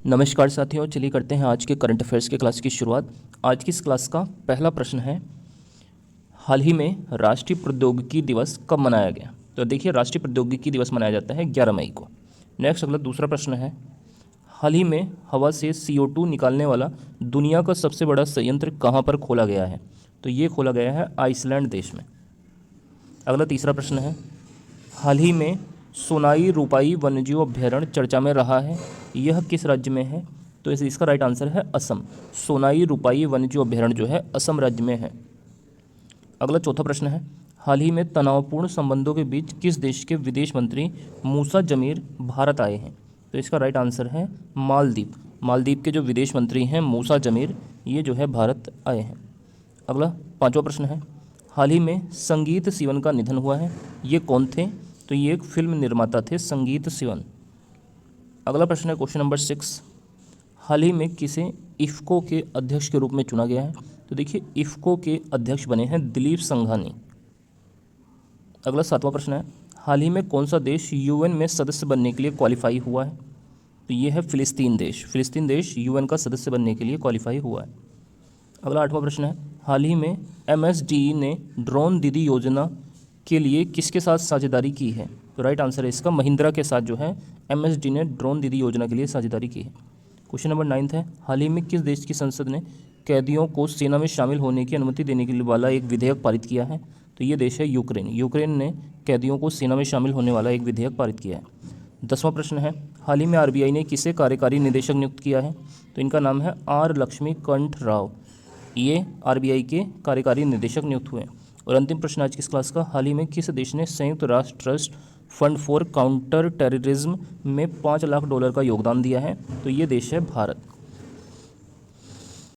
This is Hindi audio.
नमस्कार साथियों, चलिए करते हैं आज के करंट अफेयर्स के क्लास की शुरुआत। आज की इस क्लास का पहला प्रश्न है, हाल ही में राष्ट्रीय प्रौद्योगिकी दिवस कब मनाया गया? तो देखिए, राष्ट्रीय प्रौद्योगिकी दिवस मनाया जाता है 11 मई को। नेक्स्ट अगला दूसरा प्रश्न है, हाल ही में हवा से CO2 निकालने वाला दुनिया का सबसे बड़ा संयंत्र कहाँ पर खोला गया है? तो ये खोला गया है आइसलैंड देश में। अगला तीसरा प्रश्न है, हाल ही में सोनाई रूपाई वन्यजीव अभ्यारण्य चर्चा में रहा है, यह किस राज्य में है? तो इसका राइट आंसर है असम। सोनाई रूपाई वन्यजीव अभ्यारण्य जो है असम राज्य में है। अगला चौथा प्रश्न है, हाल ही में तनावपूर्ण संबंधों के बीच किस देश के विदेश मंत्री मूसा जमीर भारत आए हैं? तो इसका राइट आंसर है मालदीव। मालदीव के जो विदेश मंत्री हैं मूसा जमीर, ये जो है भारत आए हैं। अगला पांचवा प्रश्न है, हाल ही में संगीत सिवन का निधन हुआ है, ये कौन थे? तो ये एक फिल्म निर्माता थे संगीत सिवन। अगला प्रश्न है क्वेश्चन नंबर 6, हाल ही में किसे इफ्को के अध्यक्ष के रूप में चुना गया है? तो देखिए, इफ्को के अध्यक्ष बने हैं दिलीप संघानी। अगला सातवां प्रश्न है, हाल ही में कौन सा देश UN में सदस्य बनने के लिए क्वालिफाई हुआ है? तो ये है फिलिस्तीन देश। फिलिस्तीन देश UN का सदस्य बनने के लिए क्वालिफाई हुआ है। अगला आठवां प्रश्न है, हाल ही में MSDE ने ड्रोन दीदी योजना के लिए किसके साथ साझेदारी की है? तो राइट आंसर है इसका महिंद्रा के साथ जो है MSD ने ड्रोन दीदी योजना के लिए साझेदारी की है। क्वेश्चन नंबर 9 है, हाल ही में किस देश की संसद ने कैदियों को सेना में शामिल होने की अनुमति देने के लिए वाला एक विधेयक पारित किया है? तो ये देश है यूक्रेन। यूक्रेन ने कैदियों को सेना में शामिल होने वाला एक विधेयक पारित किया है। 10वां प्रश्न है, हाल ही में RBI ने किसे कार्यकारी निदेशक नियुक्त किया है? तो इनका नाम है R लक्ष्मीकांत राव। ये RBI के कार्यकारी निदेशक नियुक्त हुए। और अंतिम प्रश्न आज की इस क्लास का, हाल ही में किस देश ने संयुक्त राष्ट्र trust fund for counter terrorism में $5 लाख का योगदान दिया है? तो ये देश है भारत।